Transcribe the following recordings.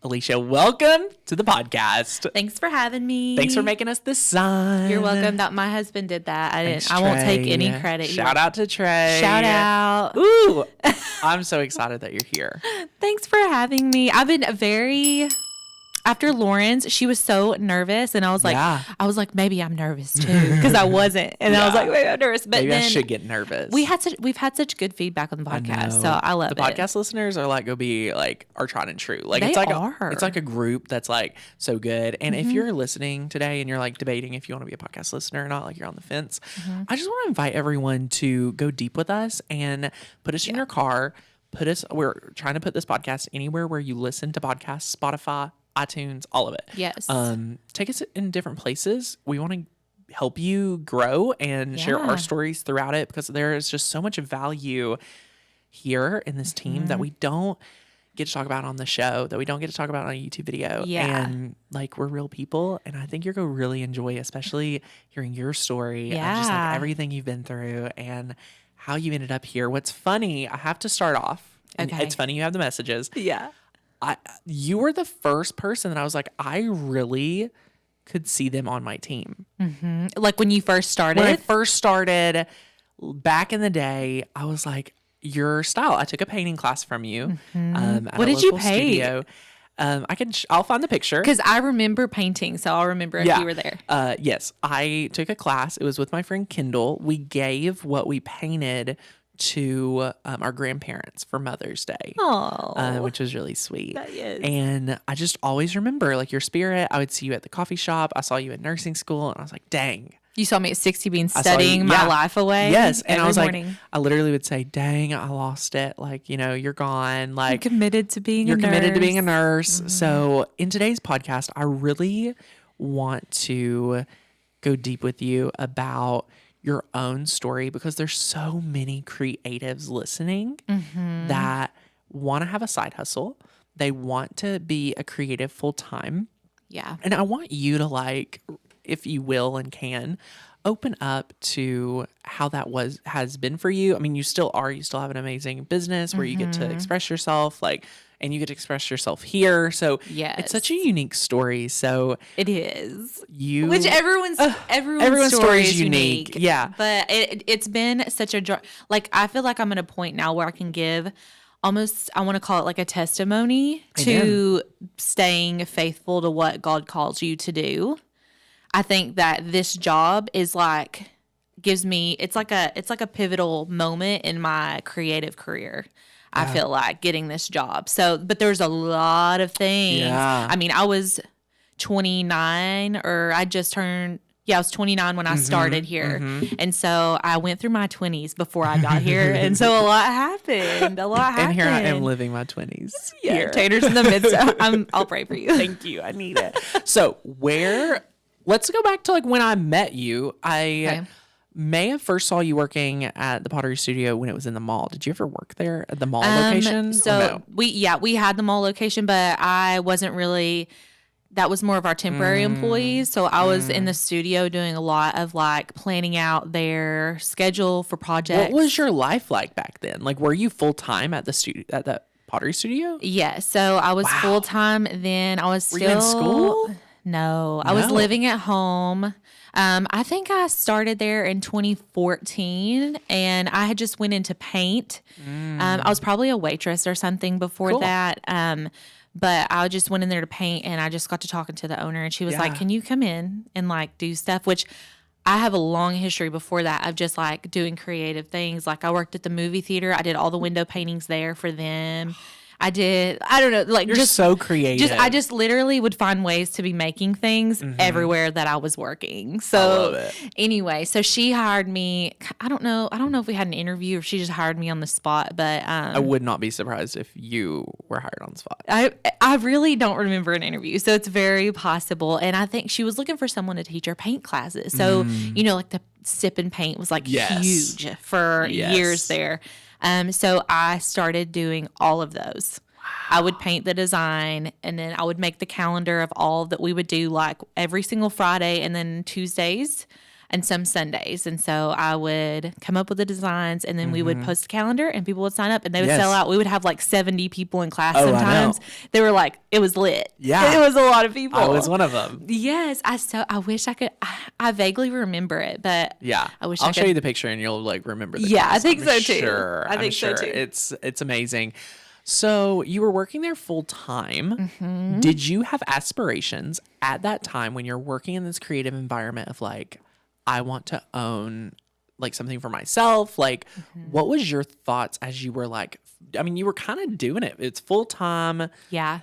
Alisha, welcome to the podcast. Thanks for having me. Thanks for making us the sign. You're welcome. That my husband did that. Thanks, I won't take Trey. any credit. Shout out to Trey. Shout out. Ooh, I'm so excited that you're here. Thanks for having me. I've been after Lauren's, she was so nervous, and I was like, maybe I'm nervous too, because I wasn't, and I was like, maybe I'm nervous. But maybe then I should get nervous. we've had such good feedback on the podcast, so I love the it. podcast listeners are like our tried and true. Like They it's like are. it's like a group that's like so good. And if you're listening today and you're like debating if you want to be a podcast listener or not, like you're on the fence, I just want to invite everyone to go deep with us and put us in your car. We're trying to put this podcast anywhere where you listen to podcasts, Spotify, iTunes, all of it. Yes. Take us in different places. We want to help you grow and share our stories throughout it, because there is just so much value here in this team that we don't get to talk about on the show, that we don't get to talk about on a YouTube video. Yeah. And like, we're real people, and I think you're going to really enjoy, especially hearing your story and just like everything you've been through and how you ended up here. What's funny, I have to start off. And it's funny you have the messages. Yeah. You were the first person that I was like, I really could see them on my team. Mm-hmm. Like when you first started? When I first started back in the day, I was like, your style. I took a painting class from you. At What a did you local paint? studio. I'll find the picture. Because I remember painting, so I'll remember if you were there. Yes, I took a class. It was with my friend Kendall. We gave what we painted to our grandparents for Mother's Day. Oh, which was really sweet. That is. And I just always remember like your spirit. I would see you at the coffee shop. I saw you in nursing school, and I was like, dang. You saw me at 60 being studying my life away. Yes. And I was morning. like, I literally would say, dang, I lost it. Like, you're gone. Like, you're committed to being a nurse. You're committed to being a nurse. So in today's podcast, I really want to go deep with you about your own story, because there's so many creatives listening that want to have a side hustle. They want to be a creative full time. Yeah. And I want you to, like, if you will and can, open up to how that has been for you. I mean, you still have an amazing business where you get to express yourself, and you get to express yourself here. So it's such a unique story. So it is. Which everyone's story is unique. Yeah. But it's been such a, like, I feel like I'm at a point now where I can give almost, I want to call it like a testimony to staying faithful to what God calls you to do. I think that this job is like, it's like a pivotal moment in my creative career. I feel like getting this job. So, but there's a lot of things. Yeah. I mean, I was 29 or I just turned, I was 29 when I started here. And so I went through my 20s before I got here. And so a lot happened. And here I am living my 20s. Yeah, Tater's in the midst. I'll pray for you. Thank you. I need it. So let's go back to like when I met you. May have first saw you working at the pottery studio when it was in the mall. Did you ever work there at the mall location? So we had the mall location, but I wasn't really, that was more of our temporary employees. So I was in the studio doing a lot of like planning out their schedule for projects. What was your life like back then? Like, were you full time at the pottery studio? Yeah. So I was full time then. I was Were you in school? No, I was living at home. I think I started there in 2014, and I had just went into paint. I was probably a waitress or something before that. But I just went in there to paint, and I just got to talking to the owner, and she was like, can you come in and like do stuff? Which I have a long history before that of just like doing creative things. Like I worked at the movie theater. I did all the window paintings there for them. I don't know, like you're so creative. I just literally would find ways to be making things everywhere that I was working. So I love it. Anyway, so she hired me. I don't know if we had an interview or she just hired me on the spot, but I would not be surprised if you were hired on the spot. I really don't remember an interview, so it's very possible. And I think she was looking for someone to teach her paint classes. So like the sip and paint was like huge for years there. So I started doing all of those. I would paint the design, and then I would make the calendar of all that we would do, like every single Friday and then Tuesdays. and some Sundays. And so I would come up with the designs, and then we would post a calendar, and people would sign up, and they would sell out. We would have like 70 people in class sometimes. They were like, it was lit. Yeah. It was a lot of people. I was one of them. Yes. I wish I could. I vaguely remember it, but yeah, I wish I'll I could. show you the picture and you'll like remember the Yeah, class. I think I'm so too. Sure. I think so too. It's amazing. So you were working there full time. Did you have aspirations at that time when you're working in this creative environment of like, I want to own like something for myself? Like, what was your thoughts as you were like, I mean, you were kind of doing it. It's full time. Yeah.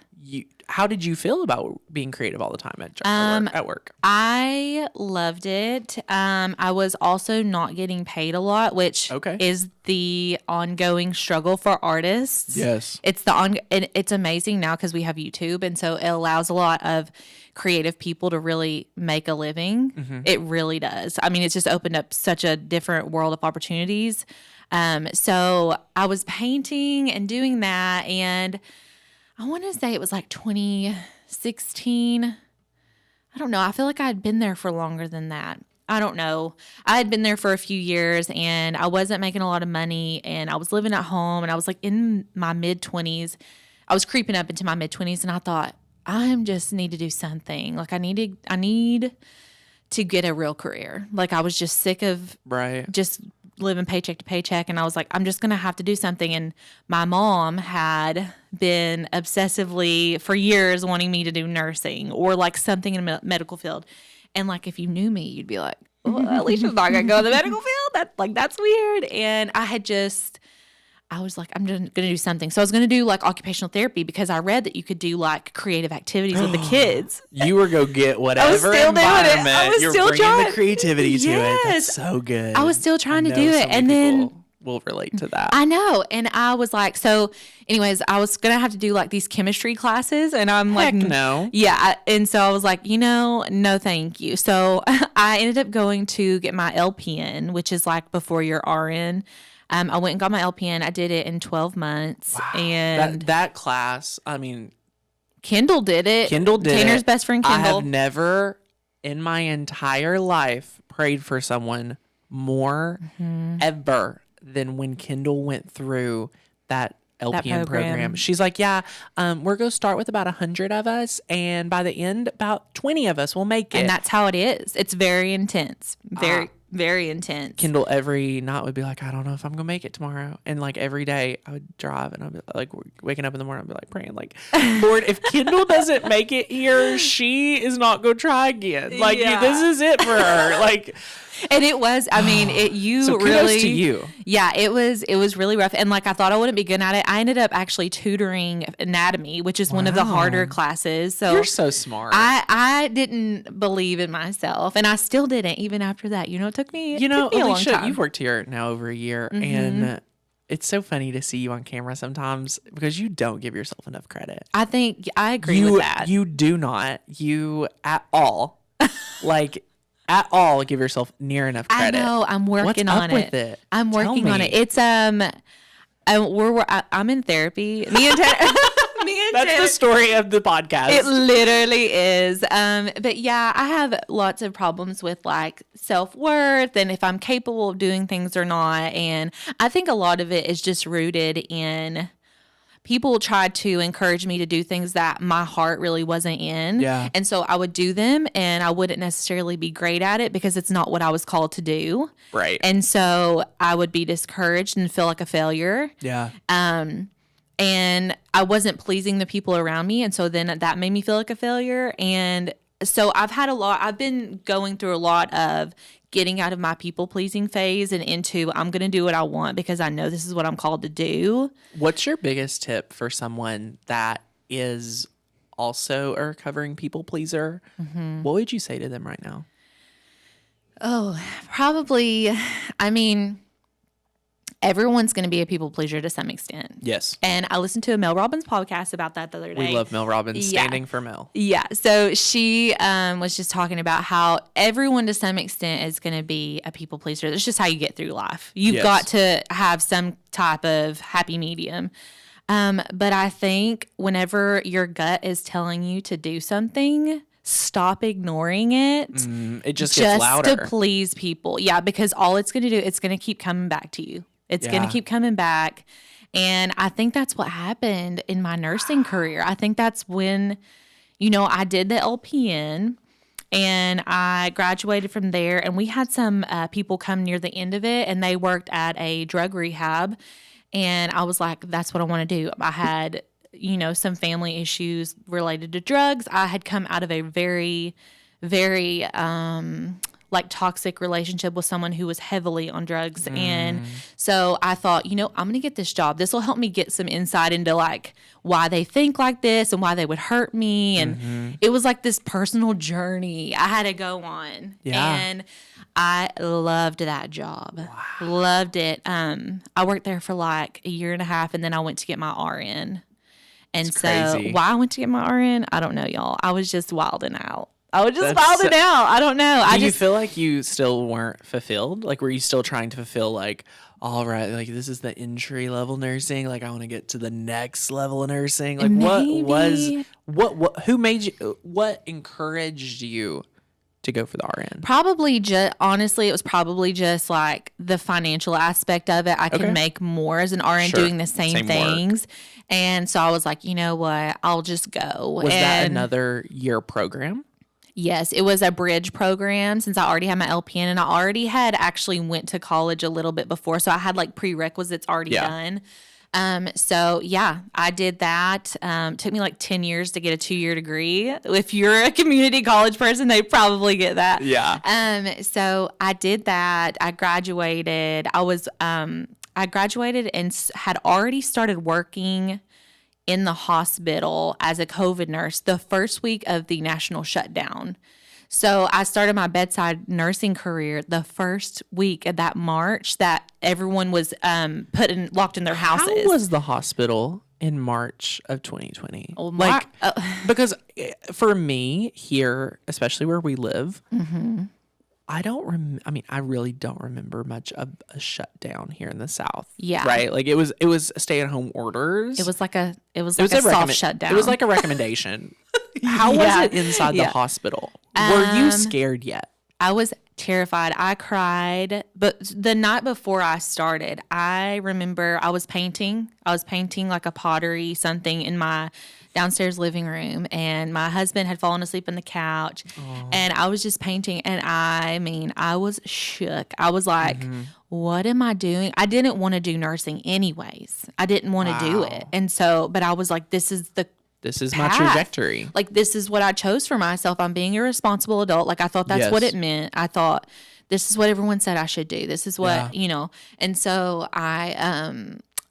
How did you feel about being creative all the time at work? I loved it. I was also not getting paid a lot, which is the ongoing struggle for artists. Yes. It's amazing now because we have YouTube, and so it allows a lot of creative people to really make a living. It really does. I mean, it's just opened up such a different world of opportunities. So I was painting and doing that, and I want to say it was like 2016. I don't know. I feel like I had been there for longer than that. I don't know. I had been there for a few years, and I wasn't making a lot of money, and I was living at home, and I was like in my mid-20s. I was creeping up into my mid-20s, and I thought, I just need to do something. Like I need to get a real career. Like I was just sick of just living paycheck to paycheck, and I was like, I'm just gonna have to do something. And my mom had been obsessively for years wanting me to do nursing or like something in the medical field. And like if you knew me, you'd be like, well, Alicia's not gonna go in the medical field. That's weird. And I was like, I'm just going to do something. So I was going to do like occupational therapy because I read that you could do like creative activities with the kids. You were go get whatever environment. I was You're still bringing trying the creativity to it. Yes. That's so good. I was still trying to do it. So many and then people will relate to that. I know. And I was like, so anyways, I was going to have to do like these chemistry classes, and I'm Heck like, no. Yeah. And so I was like, no, thank you. So I ended up going to get my LPN, which is like before your RN. I went and got my LPN. I did it in 12 months. Wow. And that class, I mean, Kendall did it. Tanner's best friend, Kendall. I have never in my entire life prayed for someone more ever than when Kendall went through that LPN program. She's like, we're going to start with about 100 of us, and by the end, about 20 of us will make it. And that's how it is. It's very intense. Very intense. Kendall every night would be like, I don't know if I'm gonna make it tomorrow. And like every day I would drive and I'd be like waking up in the morning, I'd be like praying like, Lord, if Kendall doesn't make it here, she is not gonna try again. Like this is it for her. Like, and it was, I mean, so really to you. Yeah, it was really rough. And like I thought I wouldn't be good at it. I ended up actually tutoring anatomy, which is one of the harder classes. So you're so smart. I didn't believe in myself, and I still didn't even after that. It took me a long time. You've worked here now over a year, and it's so funny to see you on camera sometimes because you don't give yourself enough credit. I think I agree with that. You do not. You at all. Like at all give yourself near enough credit. I know. I'm working on it. What's up with it? I'm working on it. It's I'm in therapy. Me and Tanner. That's the story of the podcast. It literally is. But yeah, I have lots of problems with like self-worth and if I'm capable of doing things or not. And I think a lot of it is just rooted in people tried to encourage me to do things that my heart really wasn't in. Yeah. And so I would do them and I wouldn't necessarily be great at it because it's not what I was called to do. Right. And so I would be discouraged and feel like a failure. Yeah. And I wasn't pleasing the people around me. And so then that made me feel like a failure. And so I've been going through a lot of getting out of my people pleasing phase and into I'm going to do what I want because I know this is what I'm called to do. What's your biggest tip for someone that is also a recovering people pleaser? Mm-hmm. What would you say to them right now? Oh, probably, everyone's going to be a people pleaser to some extent. Yes. And I listened to a Mel Robbins podcast about that the other day. We love Mel Robbins, standing for Mel. Yeah. So she was just talking about how everyone to some extent is going to be a people pleaser. That's just how you get through life. You've got to have some type of happy medium. But I think whenever your gut is telling you to do something, stop ignoring it. It just gets louder. To please people. Yeah, because all it's going to do, it's going to keep coming back to you. It's going to keep coming back. And I think that's what happened in my nursing career. I think that's when, I did the LPN and I graduated from there. And we had some people come near the end of it, and they worked at a drug rehab. And I was like, that's what I want to do. I had, some family issues related to drugs. I had come out of a very, very, toxic relationship with someone who was heavily on drugs. And so I thought, I'm going to get this job. This will help me get some insight into why they think like this and why they would hurt me. And it was like this personal journey I had to go on. Yeah. And I loved that job. Wow. Loved it. I worked there for like a year and a half, and then I went to get my RN. And That's so crazy. why I went to get my RN, I don't know, y'all. I was just wilding out. I don't know. Do you feel like you still weren't fulfilled? Like, were you still trying to fulfill, all right, this is the entry level nursing. I want to get to the next level of nursing. What encouraged you to go for the RN? Honestly, it was probably just the financial aspect of it. I can make more as an RN doing the same things. Work. And so I was like, you know what? I'll just go. Was that another year program? Yes, it was a bridge program since I already had my LPN, and I already had actually went to college a little bit before. So I had prerequisites already done. So yeah, I did that. Took me 10 years to get a 2-year degree. If you're a community college person, they probably get that. Yeah. So I did that. I graduated. I graduated and had already started working in the hospital as a COVID nurse the first week of the national shutdown. So I started my bedside nursing career the first week of that March that everyone was locked in their houses. How was the hospital in March of 2020? Because for me here, especially where we live, I really don't remember much of a shutdown here in the South. Yeah. Right? It was stay-at-home orders. It was a soft shutdown. It was like a recommendation. How was it inside the hospital? Were you scared yet? I was terrified. I cried. But the night before I started, I remember I was painting. I was painting a pottery something in my downstairs living room, and my husband had fallen asleep on the couch. Aww. And I was just painting, and I was shook. I was like, what am I doing? I didn't want to do nursing anyways. I didn't want to do it. And so, but I was like, this is my trajectory. This is what I chose for myself. I'm being a responsible adult. I thought that's what it meant. I thought this is what everyone said I should do. This is what, And so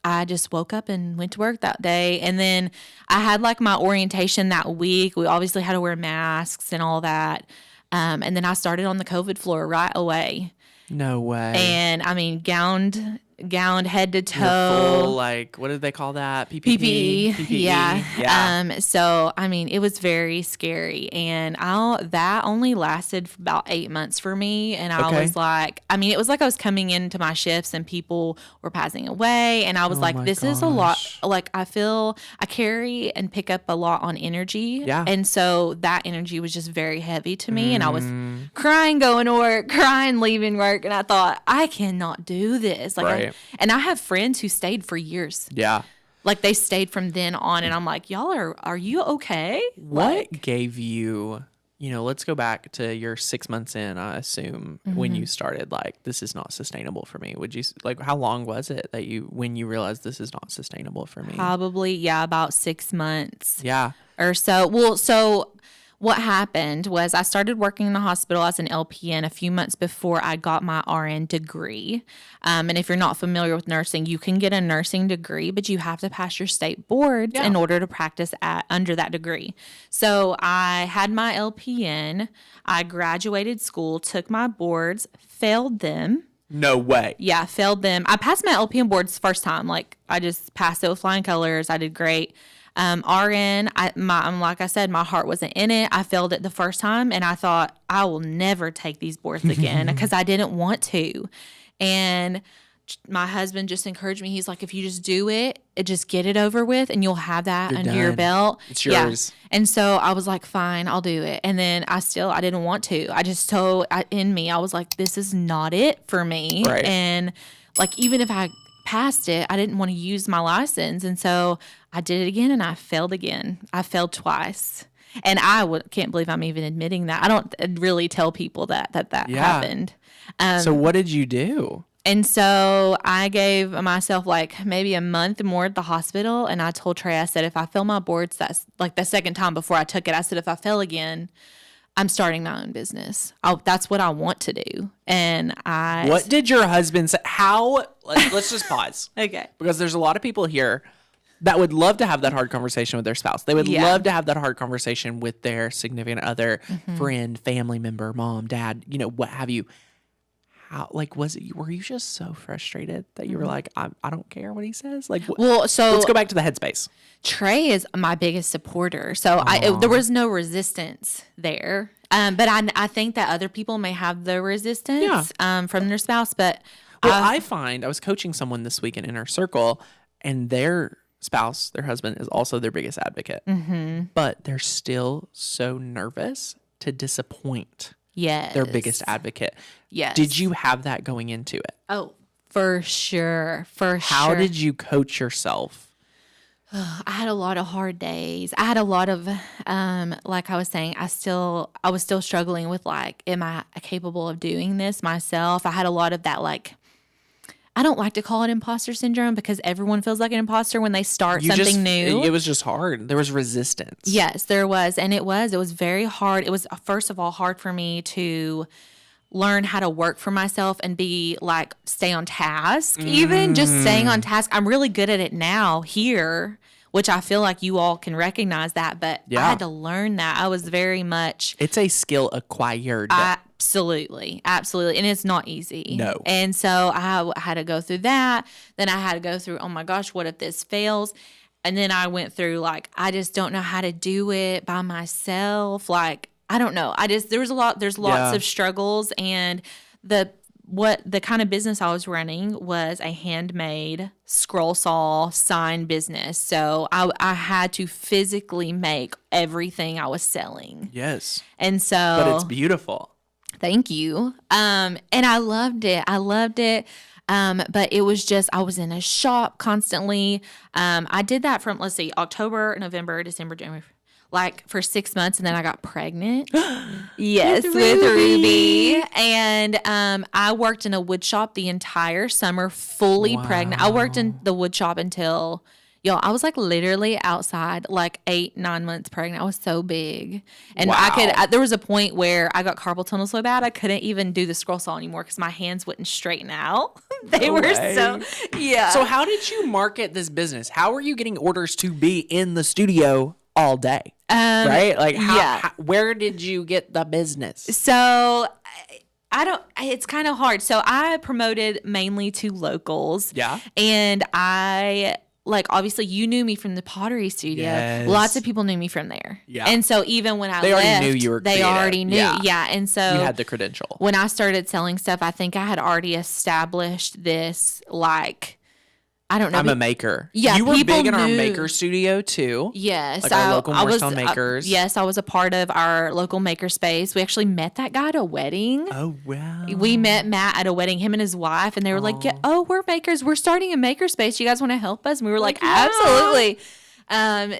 I just woke up and went to work that day. And then I had my orientation that week. We obviously had to wear masks and all that. And then I started on the COVID floor right away. No way. And gowned head to toe. Full, what did they call that? PPE. Yeah. So, it was very scary. And that only lasted for about 8 months for me. And I was it was I was coming into my shifts and people were passing away. And I was this is a lot. I feel I carry and pick up a lot on energy. Yeah. And so that energy was just very heavy to me. And I was crying going to work, crying leaving work. And I thought, I cannot do this. Right. And I have friends who stayed for years. Yeah. They stayed from then on. And I'm like, y'all are you okay? What gave you, let's go back to your 6 months in, I assume, when you started, this is not sustainable for me. Would you, how long was it when you realized this is not sustainable for me? Probably, about 6 months. Yeah. Or so. Well, so what happened was I started working in the hospital as an LPN a few months before I got my RN degree. And if you're not familiar with nursing, you can get a nursing degree, but you have to pass your state boards in order to practice under that degree. So I had my LPN. I graduated school, took my boards, failed them. No way. Yeah, failed them. I passed my LPN boards first time. I just passed it with flying colors. I did great. RN, like I said, my heart wasn't in it. I failed it the first time, and I thought I will never take these boards again because I didn't want to. And my husband just encouraged me. He's like, if you just do it, just get it over with and you'll have that under your belt. It's yours. Yeah. And so I was like, fine, I'll do it. And then I didn't want to. I just told in me, I was like, this is not it for me. Right. And like, even if I passed it, I didn't want to use my license. And so I did it again and I failed again. I failed twice. And can't believe I'm even admitting that. I don't really tell people that happened. So what did you do? And so I gave myself like maybe a month more at the hospital. And I told Trey, I said, if I fail my boards, that's like the second time before I took it. I said, if I fail again, I'm starting my own business. That's what I want to do. And what did your husband say? Let's just pause. Okay. Because there's a lot of people here that would love to have that hard conversation with their spouse. They would love to have that hard conversation with their significant other, friend, family member, mom, dad, what have you. How, like, were you just so frustrated that you were like, I don't care what he says? Like, let's go back to the headspace. Trey is my biggest supporter. So there was no resistance there. But I think that other people may have the resistance from their spouse. But I was coaching someone this week in Inner Circle, and their spouse, their husband, is also their biggest advocate. Mm-hmm. But they're still so nervous to disappoint their biggest advocate. Yes. Did you have that going into it? Oh, for sure. How did you coach yourself? I had a lot of hard days. I had a lot of, like I was saying, I was still struggling with like, am I capable of doing this myself? I had a lot of that, like, I don't like to call it imposter syndrome because everyone feels like an imposter when they start something new. It was just hard. There was resistance. Yes, there was. And it was very hard. It was, first of all, hard for me to learn how to work for myself and be like, stay on task, even just staying on task. I'm really good at it now here, which I feel like you all can recognize that, but I had to learn that. I was very much. It's a skill acquired. Absolutely. And it's not easy. No. And so I had to go through that. Then I had to go through, oh my gosh, what if this fails? And then I went through like, I just don't know how to do it by myself. Like, I don't know. There's lots of struggles, and the kind of business I was running was a handmade scroll saw sign business. So I had to physically make everything I was selling. Yes. And so. But it's beautiful. Thank you. And I loved it. But it was just, I was in a shop constantly. I did that from, October, November, December, January, like for 6 months. And then I got pregnant. Yes, with Ruby. And I worked in a wood shop the entire summer, fully pregnant. I worked in the wood shop until, I was like literally outside, like 8-9 months pregnant. I was so big. And there was a point where I got carpal tunnel so bad, I couldn't even do the scroll saw anymore because my hands wouldn't straighten out. So how did you market this business? How were you getting orders to be in the studio all day? Right? Like, where did you get the business? So it's kind of hard. So I promoted mainly to locals. Yeah. And obviously you knew me from the pottery studio. Yes. Lots of people knew me from there. Yeah. And so even when I left, already knew you were they creative. already knew. Yeah. And so you had the credential. When I started selling stuff, I think I had already established this, I don't know. I'm a maker. Yeah, you were big in our knew. maker studio too. Yes, like our local Morristown makers. Yes, I was a part of our local maker space. We actually met that guy at a wedding. Oh wow! We met Matt at a wedding. Him and his wife, and they were like, we're makers. We're starting a maker space. You guys want to help us?" And we were like, "Absolutely."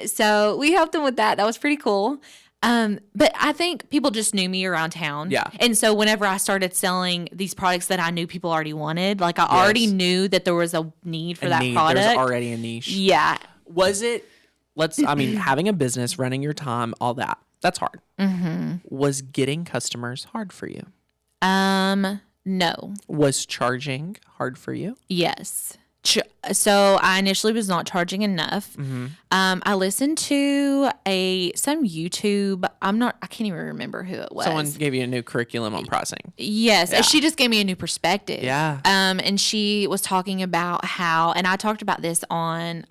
So we helped them with that. That was pretty cool. But I think people just knew me around town. Yeah. And so whenever I started selling these products that I knew people already wanted, I already knew that there was a need for that product. There's already a niche. Yeah. Was it, having a business, running your time, all that, that's hard. Mm-hmm. Was getting customers hard for you? No. Was charging hard for you? Yes. So I initially was not charging enough. Mm-hmm. I listened to some YouTube. I can't even remember who it was. Someone gave you a new curriculum on pricing. Yes. Yeah. She just gave me a new perspective. Yeah. And she was talking about how, and I've talked about this in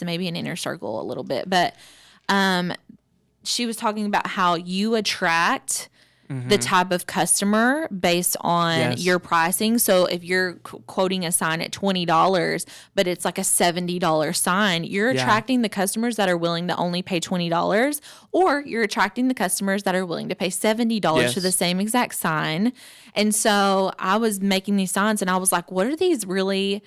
maybe an Inner Circle a little bit, but, she was talking about how you attract the type of customer based on your pricing. So if you're quoting a sign at $20, but it's like a $70 sign, you're attracting the customers that are willing to only pay $20, or you're attracting the customers that are willing to pay $70 for the same exact sign. And so I was making these signs and I was like, what are these really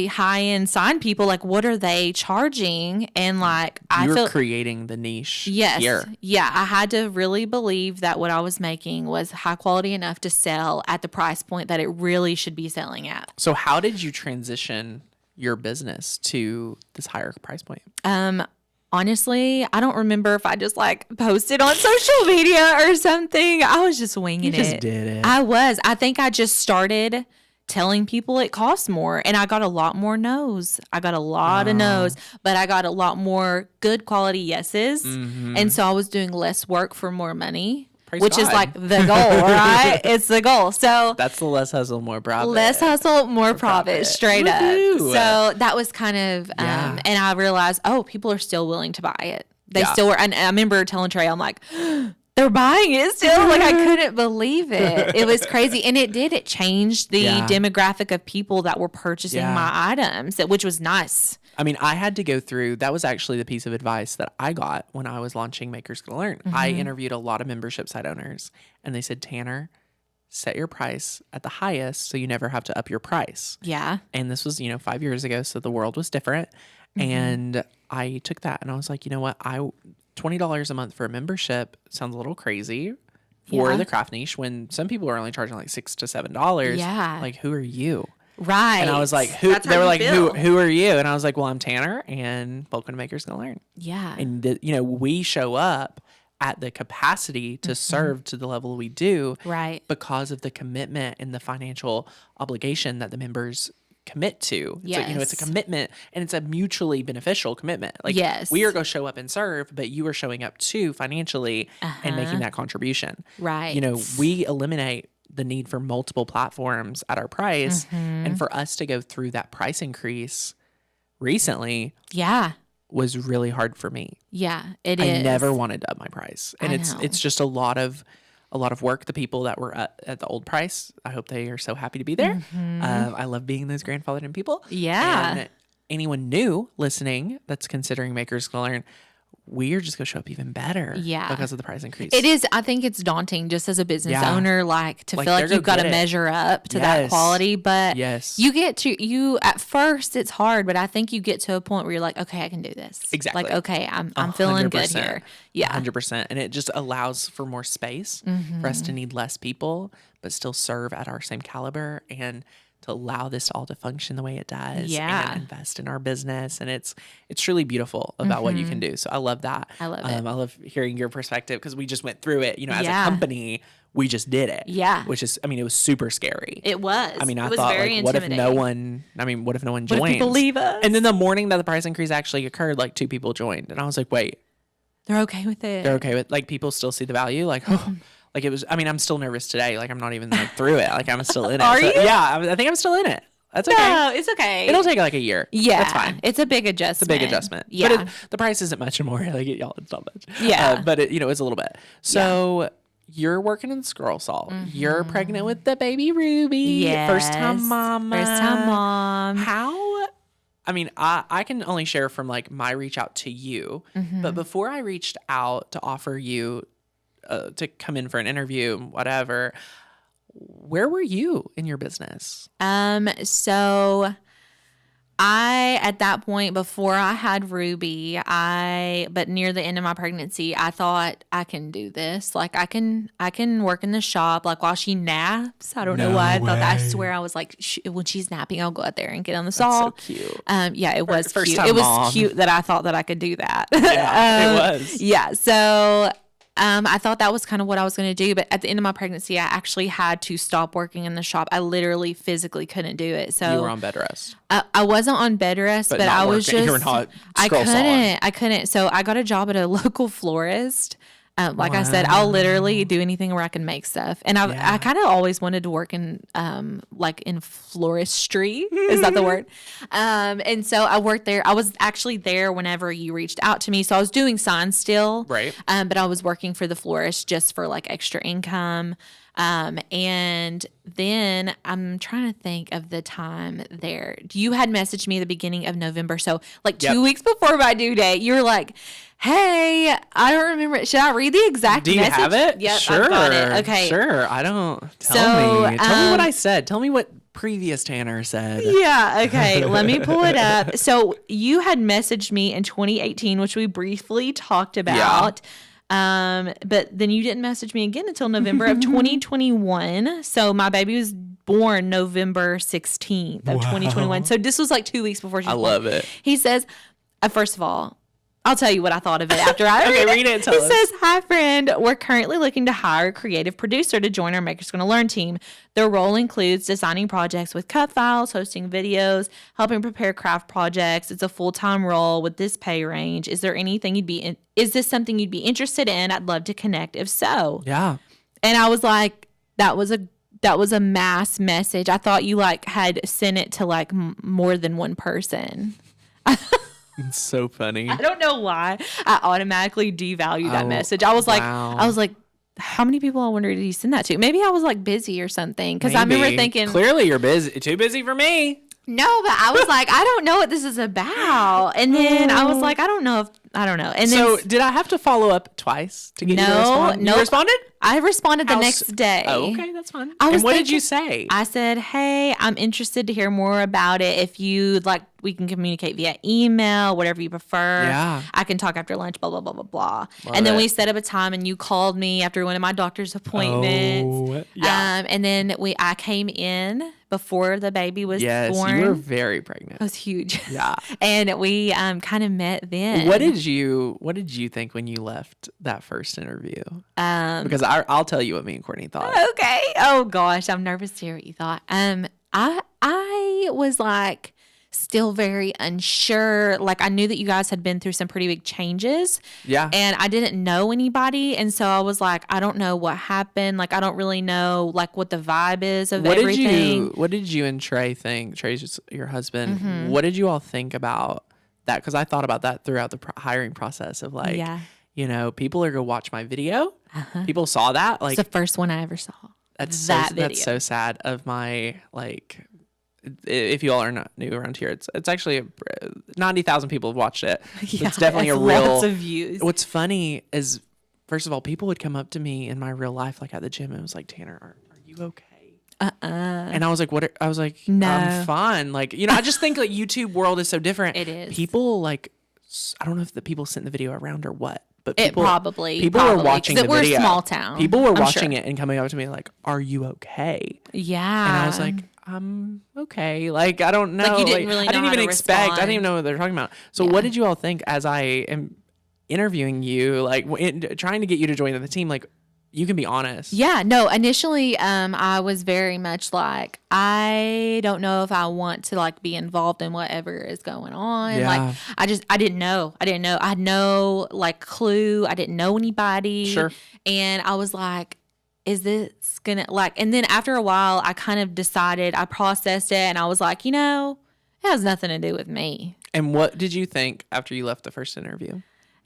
high-end sign people, like what are they charging? And like I feel creating the niche here. I had to really believe that what I was making was high quality enough to sell at the price point that it really should be selling at. So how did you transition your business to this higher price point? Honestly, I don't remember if I just like posted on social media or something. I was just winging it. You just did it. I think I just started telling people it costs more, and I got a lot more no's. I got a lot of no's, but I got a lot more good quality yeses. And so I was doing less work for more money, which is like the goal, right? It's the goal. So that's the less hustle, more profit. Less hustle, more profit, straight up. So that was kind of, and I realized, people are still willing to buy it. They still were. And I remember telling Trey, I'm like, they're buying it still. Like I couldn't believe it. It was crazy. And it did. It changed the demographic of people that were purchasing my items, which was nice. I mean, I had to go through, that was actually the piece of advice that I got when I was launching Makers Gonna Learn. I interviewed a lot of membership site owners and they said, Tanner, set your price at the highest so you never have to up your price. Yeah. And this was, 5 years ago. So the world was different. And I took that and I was like, you know what? $20 a month for a membership sounds a little crazy for the craft niche when some people are only charging like $6 to $7. Yeah. Like, who are you? Right. And I was like, who? They were like, who are you? And I was like, well, I'm Tanner and welcome to Makers Gonna Learn. Yeah. And, we show up at the capacity to serve to the level we do. Right. Because of the commitment and the financial obligation that the members commit to. Yes. So, it's a commitment and it's a mutually beneficial commitment. Like we are going to show up and serve, but you are showing up too financially and making that contribution. Right. We eliminate the need for multiple platforms at our price. And for us to go through that price increase recently was really hard for me. Yeah, it is. I never wanted to up my price. And it's just a lot of work. The people that were at the old price, I hope they are so happy to be there. I love being those grandfathered people. Yeah. And anyone new listening that's considering Makers Gonna Learn, we are just going to show up even better because of the price increase. It is. I think it's daunting just as a business owner, to feel like you've got to measure up to that quality. But you at first it's hard, but I think you get to a point where you're like, okay, I can do this. Exactly. Like, okay, I'm feeling good here. Yeah. 100%. And it just allows for more space for us to need less people, but still serve at our same caliber and to allow this all to function the way it does and invest in our business. And it's truly beautiful about what you can do. So I love that. I love it. I love hearing your perspective because we just went through it, as a company, we just did it. Yeah. Which is, it was super scary. It was. I thought like, what if no one joins? What if people leave us? And then the morning that the price increase actually occurred, like 2 people joined. And I was like, wait. They're okay with it. They're okay with, like, people still see the value. Like, like it was, I'm still nervous today. Like I'm not even like through it. Like I'm still in it. Are you? Yeah, I think I'm still in it. That's okay. No, it's okay. It'll take like a year. Yeah. That's fine. It's a big adjustment. It's a big adjustment. Yeah. But the price isn't much more. Like y'all, it's not much. Yeah. But it's a little bit. So you're working in Squirrel Salt. You're pregnant with the baby Ruby. Yes. First time mama. First time mom. How? I can only share from like my reach out to you. But before I reached out to offer you to come in for an interview, whatever, where were you in your business? So at that point, before I had Ruby, but near the end of my pregnancy, I thought I can do this. Like I can work in the shop, like while she naps. I don't know why I thought that. I swear I was like, when she's napping, I'll go out there and get on the saw. That's so cute. Yeah, it was First cute. time It was mom. cute that I thought that I could do that. Yeah, it was. Yeah. So I thought that was kind of what I was going to do. But at the end of my pregnancy, I actually had to stop working in the shop. I literally physically couldn't do it. So you were on bed rest. I wasn't on bed rest, but I was just, you were not I couldn't. So I got a job at a local florist. Like I said, I'll literally do anything where I can make stuff. And I kind of always wanted to work in like in floristry. Is that the word? And so I worked there. I was actually there whenever you reached out to me. So I was doing signs still. Right. But I was working for the florist just for like extra income. And then I'm trying to think of the time there. You had messaged me at the beginning of November. So like 2 weeks before my due date, you were like, hey, I don't remember. Should I read the exact Do you message? have it? Yep, Sure. I've got it. Okay. Sure. I don't. Tell me. Tell me what I said. Tell me what previous Tanner said. Yeah. Okay. Let me pull it up. So you had messaged me in 2018, which we briefly talked about. But then you didn't message me again until November of 2021. So my baby was born November 16th of 2021. So this was like 2 weeks before she was born. I love it. He says, first of all, I'll tell you what I thought of it after I read it. Tell us. It says, hi, friend. We're currently looking to hire a creative producer to join our Makers Gonna Learn team. Their role includes designing projects with cut files, hosting videos, helping prepare craft projects. It's a full-time role with this pay range. Is there anything is this something you'd be interested in? I'd love to connect if so. Yeah. And I was like, that was a mass message. I thought you like had sent it to like more than one person. It's so funny. I don't know why I automatically devalued that message. I was like, how many people I wonder did he send that to? Maybe I was like busy or something. Because I remember thinking, clearly you're busy. Too busy for me. No, but I was like, I don't know what this is about. And then I was like, I don't know. And so then, did I have to follow up twice to get you to respond? No. You responded? I responded the next day. Oh, okay, that's fine. And what did you say? I said, hey, I'm interested to hear more about it. If you'd like, we can communicate via email, whatever you prefer. Yeah. I can talk after lunch, blah, blah, blah, blah, blah. And then we set up a time and you called me after one of my doctor's appointments. Oh, yeah. And then I came in before the baby was born. Yes, you were very pregnant. It was huge. Yeah. And we kind of met then. What did you think when you left that first interview? Because I'll tell you what me and Courtney thought. Okay. Oh gosh, I'm nervous to hear what you thought. I was like still very unsure. Like I knew that you guys had been through some pretty big changes. Yeah. And I didn't know anybody. And so I was like, I don't know what happened. Like I don't really know like what the vibe is of everything. What did you and Trey think? Trey's your husband. Mm-hmm. What did you all think about that? Because I thought about that throughout the hiring process of like, people are going to watch my video. Uh-huh. People saw that. Like it's the first one I ever saw. That's so sad of my like. If you all are not new around here, it's actually 90,000 people have watched it. Yeah, it's definitely a real. Lots of views. What's funny is, first of all, people would come up to me in my real life, like at the gym, and it was like, Tanner, are you okay? And I was like, what? I was like, no, I'm fine. Like, I just think like YouTube world is so different. It is. People like, I don't know if the people sent the video around or what. But people were watching the video. We're a small town. People were watching it and coming up to me like, "Are you okay?" Yeah. And I was like, "I'm okay." Like I don't know. Like you didn't really know I didn't even expect. Respond. I didn't even know what they're talking about. So what did you all think as I am interviewing you, like trying to get you to join the team? Like you can be honest. Yeah. No. Initially, I was very much like, I don't know if I want to like be involved in whatever is going on. Yeah. Like I didn't know. I had no like clue. I didn't know anybody. Sure. And I was like, is this gonna like? And then after a while, I kind of decided. I processed it, and I was like, it has nothing to do with me. And what did you think after you left the first interview?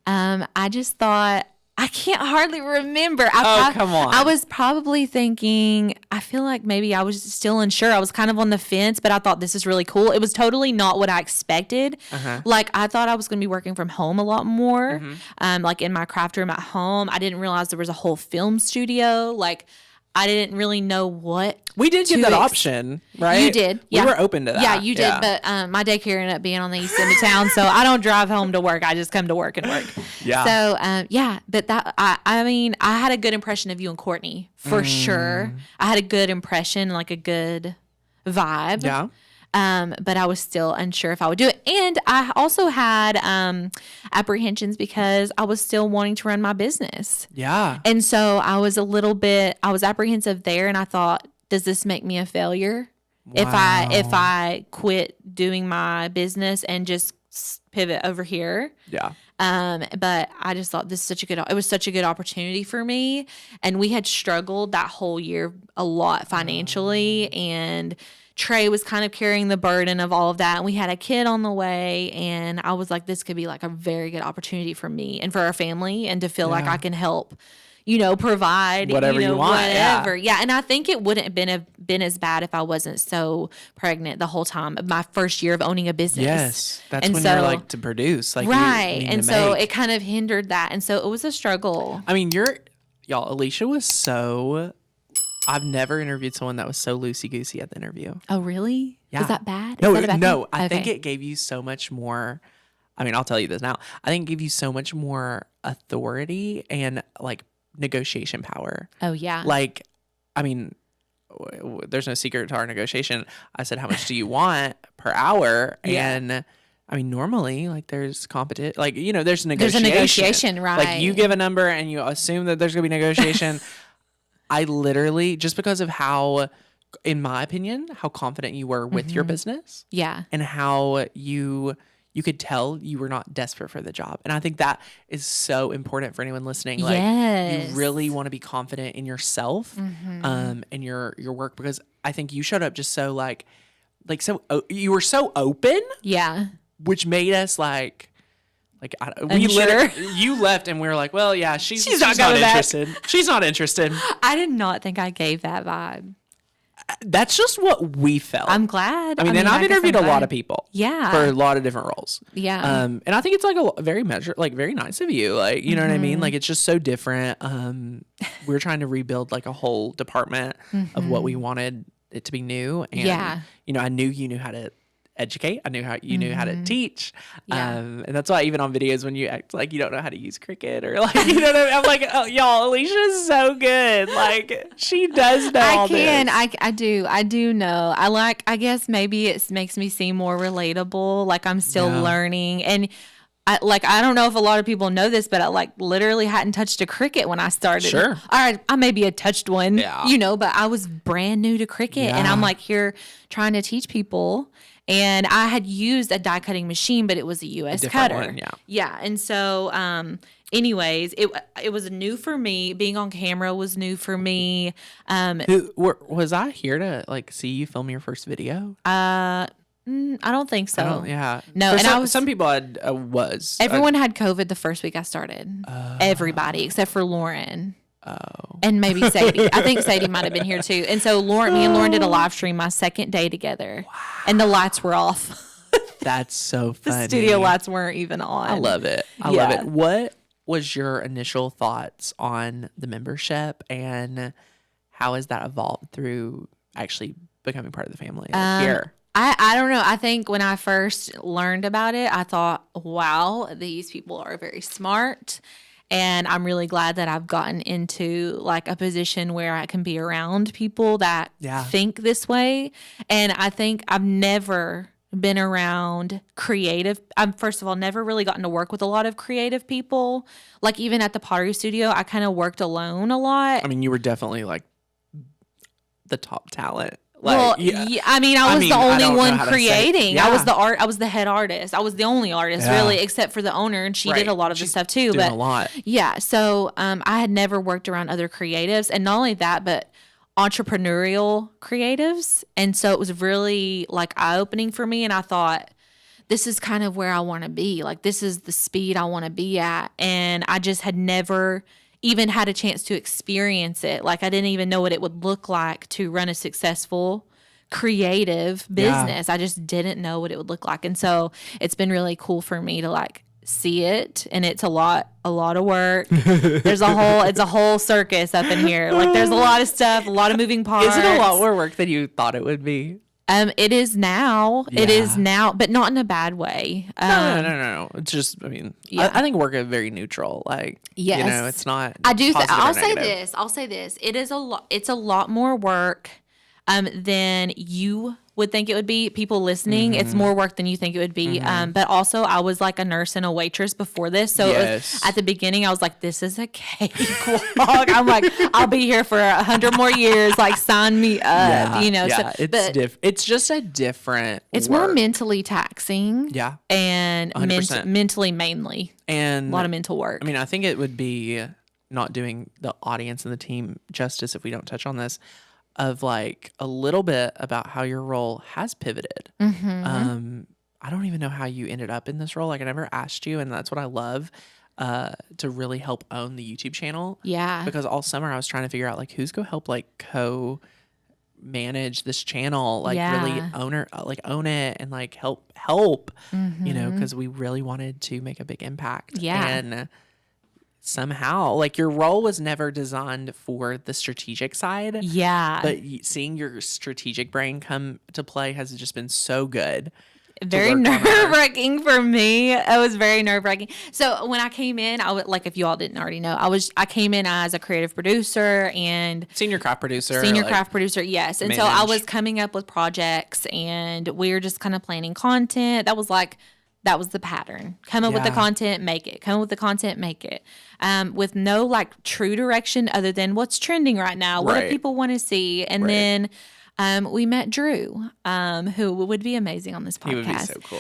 I just thought. I can't hardly remember. Come on. I was probably thinking, I feel like maybe I was still unsure. I was kind of on the fence, but I thought this is really cool. It was totally not what I expected. Uh-huh. Like I thought I was going to be working from home a lot more, like in my craft room at home. I didn't realize there was a whole film studio. Like I didn't really know what. We did get that option, right? You did. Yeah. We were open to that. Yeah, you did. Yeah. But my daycare ended up being on the east end of town, so I don't drive home to work. I just come to work and work. Yeah. So, but that, I mean, I had a good impression of you and Courtney, for sure. I had a good impression, like a good vibe. Yeah. But I was still unsure if I would do it. And I also had apprehensions because I was still wanting to run my business. Yeah. And so I was apprehensive there, and I thought, does this make me a failure? Wow. If I quit doing my business and just pivot over here? Yeah. But I just thought it was such a good opportunity for me. And we had struggled that whole year a lot financially, and Trey was kind of carrying the burden of all of that. And we had a kid on the way, and I was like, this could be like a very good opportunity for me and for our family, and to feel like I can help, provide whatever you want. Whatever. Yeah. And I think it wouldn't have been as bad if I wasn't so pregnant the whole time of my first year of owning a business. Yes. That's when you're like to produce. Like, right. And so it kind of hindered that. And so it was a struggle. I mean, y'all, Alisha was I've never interviewed someone that was so loosey-goosey at the interview. Oh, really? Yeah. Was that bad? No. I think it gave you so much more. I mean, I'll tell you this now. I think it gave you so much more authority and like negotiation power. Oh, yeah. Like, I mean, there's no secret to our negotiation. I said, how much do you want per hour? Yeah. And I mean, normally, like, there's competition, like, there's negotiation. There's a negotiation, right? Like, you give a number and you assume that there's going to be negotiation. I literally, just because of how, in my opinion, how confident you were with your business. Yeah. And how you could tell you were not desperate for the job. And I think that is so important for anyone listening. Like, you really want to be confident in yourself, and your work, because I think you showed up just so you were so open. Yeah. Which made us you left and we were like, well, yeah, she's not interested. She's not interested. I did not think I gave that vibe. That's just what we felt. I'm glad. I mean, and I've interviewed a lot of people. Yeah. For a lot of different roles. Yeah. And I think it's like a very very nice of you. Like, you know what I mean? Like, it's just so different. We're trying to rebuild like a whole department of what we wanted it to be new. And, I knew you knew how to educate. I knew how you knew how to teach. And that's why even on videos when you act like you don't know how to use Cricut or like, you know what I mean? I'm like, oh, y'all, Alicia's so good. Like, she does know all this. I do know. I guess maybe it makes me seem more relatable. Like, I'm still learning. And I don't know if a lot of people know this, but I literally hadn't touched a Cricut when I started. Sure. I maybe had touched one, but I was brand new to Cricut, and I'm like here trying to teach people. And I had used a die cutting machine, but it was a US cutter. One, yeah. And so, anyways, it was new for me. Being on camera was new for me. Was I here to see you film your first video? I don't think so. No, and some people was. Everyone had COVID the first week I started. Everybody except for Lauren. Oh. And maybe Sadie. I think Sadie might have been here too. And so me and Lauren did a live stream my second day together. Wow. And the lights were off. That's so funny. The studio lights weren't even on. I love it. I love it. What was your initial thoughts on the membership, and how has that evolved through actually becoming part of the family here? I don't know. I think when I first learned about it, I thought, wow, these people are very smart. And I'm really glad that I've gotten into a position where I can be around people that think this way. And I think I've never been around creative. I've, first of all, never really gotten to work with a lot of creative people. Like, even at the pottery studio, I kind of worked alone a lot. I mean, you were definitely the top talent. I was the only one creating. Yeah. I was the head artist. I was the only artist really, except for the owner, and she did a lot of the stuff too. But a lot. Yeah. So I had never worked around other creatives, and not only that, but entrepreneurial creatives. And so it was really eye-opening for me. And I thought, this is kind of where I want to be. This is the speed I want to be at. And I just had never even had a chance to experience it. I didn't even know what it would look like to run a successful creative business. I just didn't know what it would look like. And so it's been really cool for me to see it. And it's a lot of work. It's a whole circus up in here. There's a lot of stuff, a lot of moving parts. Is it a lot more work than you thought it would be? It is now. Yeah. It is now, but not in a bad way. No. It's just, I mean, I think work is very neutral. Yes. It's not. I'll say this. It is it's a lot more work. than you would think it would be. People listening, it's more work than you think it would be. But also, I was like a nurse and a waitress before this. So it was, at the beginning, I was like, this is a cakewalk. I'm like, I'll be here for 100 more years. Like, sign me up, you know. Yeah, so, it's just a different It's work. more mentally taxing. Yeah. And mentally mainly. And a lot of mental work. I mean, I think it would be not doing the audience and the team justice if we don't touch on this, of like a little bit about how your role has pivoted. I don't even know how you ended up in this role. Like, I never asked you, and that's what I love, to really help own the YouTube channel. Yeah. Because all summer I was trying to figure out like who's going to help like manage this channel, like really own it and like help, you know, because we really wanted to make a big impact. Yeah. And somehow, like, your role was never designed for the strategic side. Yeah. But seeing your strategic brain come to play has just been so good. Very nerve-wracking for me. It was very nerve-wracking. So when I came in, I would, like, if you all didn't already know, I came in as a creative producer and senior craft producer. Yes. And so I was coming up with projects, and we were just kind of planning content. That was the pattern. Come up with the content, make it. Come up with the content, make it. With no like true direction other than what's trending right now. What do people want to see? And then we met Drew, who would be amazing on this podcast. He would be so cool.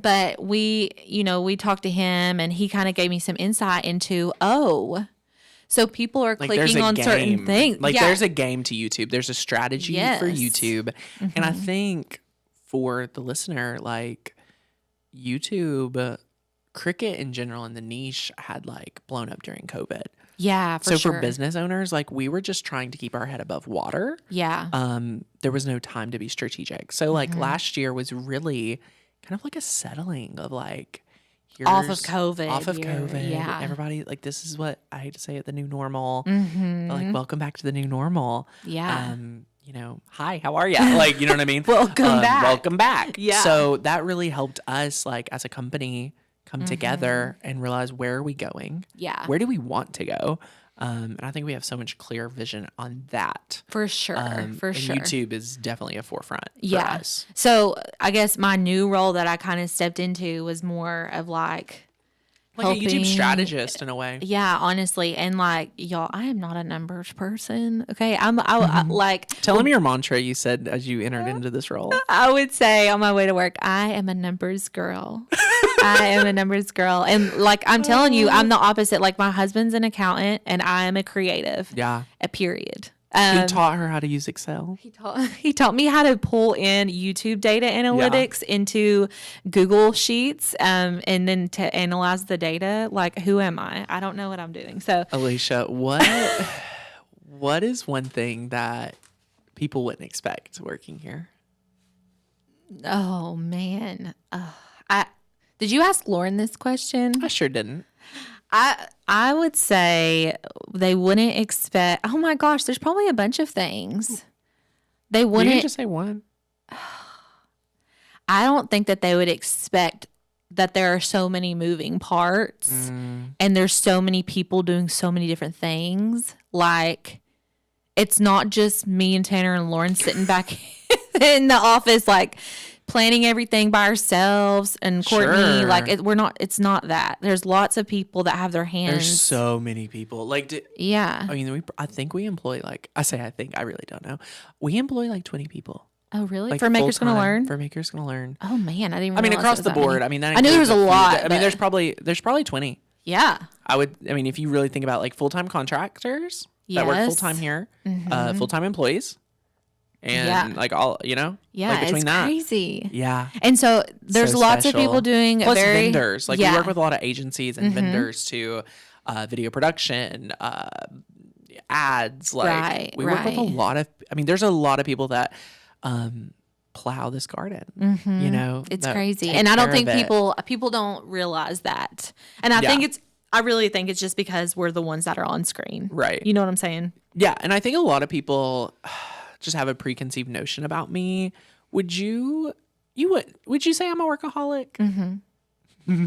But we talked to him, and he kind of gave me some insight into, so people are like, clicking on certain things. Like, there's a game to YouTube. There's a strategy for YouTube. And I think for the listener, like, YouTube, Cricut in general in the niche had like blown up during COVID. Yeah, for for business owners, like, we were just trying to keep our head above water. Yeah. There was no time to be strategic. So like last year was really kind of like a settling of like, off of COVID. Yeah. Everybody, like, this is what I hate to say it, the new normal. But, like, welcome back to the new normal. Yeah. You know, hi, how are you? Like, you know what I mean? Welcome back. Yeah. So that really helped us, like, as a company, come together and realize, where are we going? Yeah. Where do we want to go? And I think we have so much clear vision on that. For sure. And YouTube is definitely a forefront for us. So I guess my new role that I kind of stepped into was more of like helping, a YouTube strategist in a way. Yeah, honestly. And like, y'all, I am not a numbers person. Okay. I like. Tell them your mantra you said as you entered into this role. I would say on my way to work, I am a numbers girl. I am a numbers girl. And like, I'm telling you, I'm the opposite. Like, my husband's an accountant and I am a creative. Yeah. A period. He taught her how to use Excel. He taught me how to pull in YouTube data analytics into Google Sheets, and then to analyze the data. Like, who am I? I don't know what I'm doing. So, Alisha, what is one thing that people wouldn't expect working here? Oh man, did you ask Lauren this question? I sure didn't. I would say they wouldn't expect. Oh my gosh, there's probably a bunch of things. They wouldn't. You can just say one. I don't think that they would expect that there are so many moving parts and there's so many people doing so many different things. Like, it's not just me and Tanner and Lauren sitting back in the office, like, planning everything by ourselves, and Courtney, like, it's not that. There's lots of people that have their hands. There's so many people. Like, yeah. I mean, I think we employ, like, I really don't know. We employ like 20 people. Oh, really? Like, for Makers Gonna Learn? For Makers Gonna Learn. Oh man, I didn't even I mean, across the board. Many. I mean, that I knew there was a lot. I mean, there's probably 20. Yeah. I mean, if you really think about like full-time contractors that work full-time here, full-time employees, and like all, you know, like between it's crazy. Yeah. And so there's lots of people doing plus vendors. Like, we work with a lot of agencies and vendors to video production, ads. Like, we work with a lot of. I mean, there's a lot of people that plow this garden. You know, it's crazy, and I don't think people don't realize that. And I really think it's just because we're the ones that are on screen. Right. You know what I'm saying? Yeah, and I think a lot of people just have a preconceived notion about me. Would you say I'm a workaholic? You're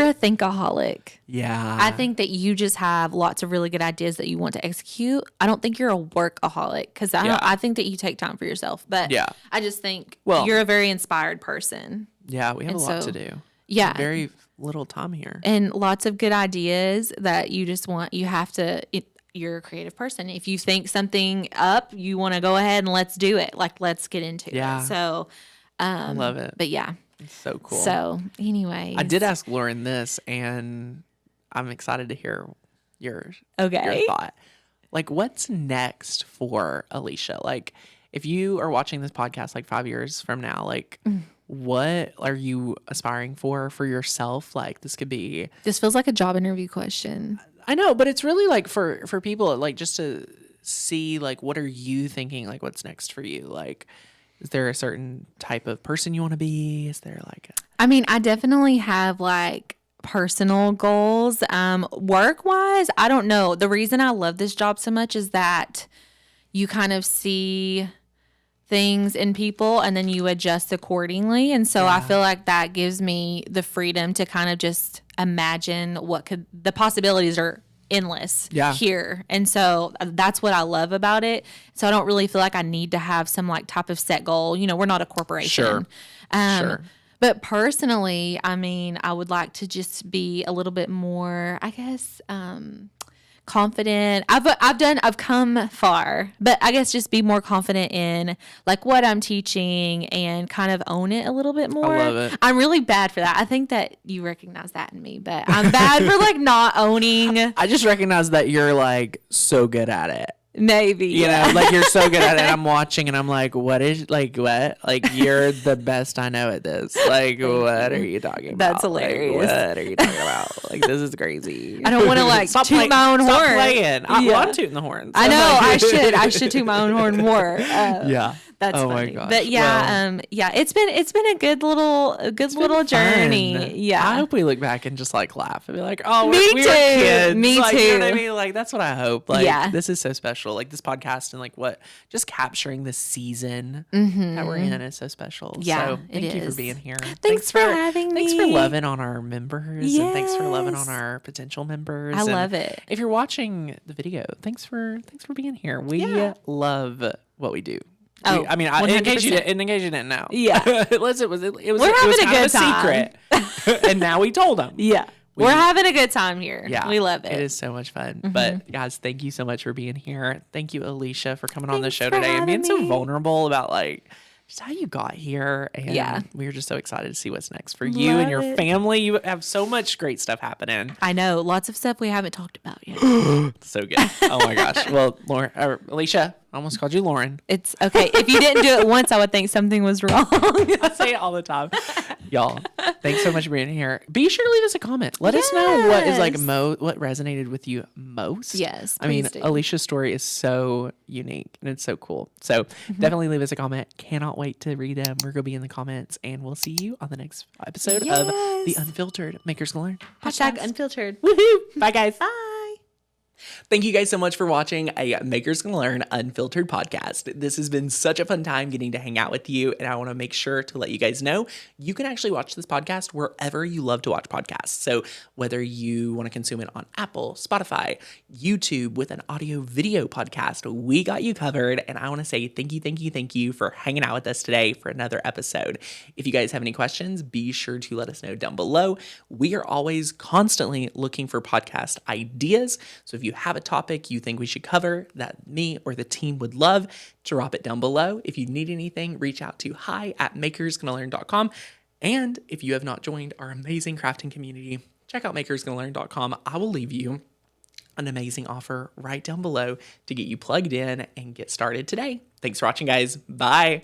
a thinkaholic. Yeah. I think that you just have lots of really good ideas that you want to execute. I don't think you're a workaholic because I think that you take time for yourself. But I just think you're a very inspired person. Yeah, we have a lot to do. Yeah. Very little time here. And lots of good ideas that you just want. You have to, you're a creative person. If you think something up, you want to go ahead and let's do it. Like, let's get into it. So, I love it. But yeah. It's so cool. So, anyways. I did ask Lauren this, and I'm excited to hear your thought. Like, what's next for Alisha? Like, if you are watching this podcast like 5 years from now, like, what are you aspiring for yourself? Like, this feels like a job interview question. I know, but it's really like for people, like, just to see, like, what are you thinking? Like, what's next for you? Like, is there a certain type of person you want to be? Is there like I mean, I definitely have like personal goals. Work wise, I don't know. The reason I love this job so much is that you kind of see things in people and then you adjust accordingly. And so I feel like that gives me the freedom to kind of just imagine the possibilities are endless here. And so that's what I love about it. So I don't really feel like I need to have some like type of set goal. You know, we're not a corporation. Sure. But personally, I mean, I would like to just be a little bit more, I guess, confident. I've come far, but I guess just be more confident in like what I'm teaching and kind of own it a little bit more. I love it. I'm really bad for that. I think that you recognize that in me, but I'm bad for like not owning. I just recognize that you're like so good at it. Maybe. You know, like you're so good at it. I'm watching and I'm like, what? Like, you're the best I know at this. Like, what are you talking about? That's hilarious. Like, what are you talking about? Like, this is crazy. I don't want to like toot my own horn. Stop playing. I'm tooting the horns. I know. I should toot my own horn more. Yeah. That's funny. My gosh. But it's been a good little journey. Fun. Yeah. I hope we look back and just like laugh and be like, oh, me we too. were kids. Me like, too. You know what I mean? Like, that's what I hope. Like, this is so special. Like this podcast and like just capturing the season that we're in is so special. Yeah, so thank you for being here. Thanks for having me. Thanks for loving on our members and thanks for loving on our potential members. I love it. If you're watching the video, thanks for being here. We love what we do. Oh, I mean, in case you didn't know, it was we're having a good time. Secret, and now we told them. Yeah, we're having a good time here. Yeah, we love it. It is so much fun. But guys, thank you so much for being here. Thank you, Alisha, for coming on the show today and being so vulnerable about like just how you got here. And we were just so excited to see what's next for you and your family. You have so much great stuff happening. I know, lots of stuff we haven't talked about yet. So good. Oh my gosh. Well, Alisha. I almost called you Lauren. It's okay. If you didn't do it once, I would think something was wrong. I say it all the time. Y'all, thanks so much for being here. Be sure to leave us a comment. Let us know what is like what resonated with you most. Yes. I mean, Alicia's story is so unique and it's so cool. So definitely leave us a comment. Cannot wait to read them. We're going to be in the comments and we'll see you on the next episode of the Unfiltered Makers Can Learn podcast. #Unfiltered. Woohoo. Bye, guys. Bye. Thank you guys so much for watching a Makers Can Learn Unfiltered podcast. This has been such a fun time getting to hang out with you, and I want to make sure to let you guys know you can actually watch this podcast wherever you love to watch podcasts. So whether you want to consume it on Apple, Spotify, YouTube with an audio-video podcast, we got you covered, and I want to say thank you for hanging out with us today for another episode. If you guys have any questions, be sure to let us know down below. We are always constantly looking for podcast ideas, so if you have a topic you think we should cover that me or the team would love, drop it down below. If you need anything, reach out to hi@makersgonnalearn.com. And if you have not joined our amazing crafting community, check out makersgonnalearn.com. I will leave you an amazing offer right down below to get you plugged in and get started today. Thanks for watching, guys. Bye.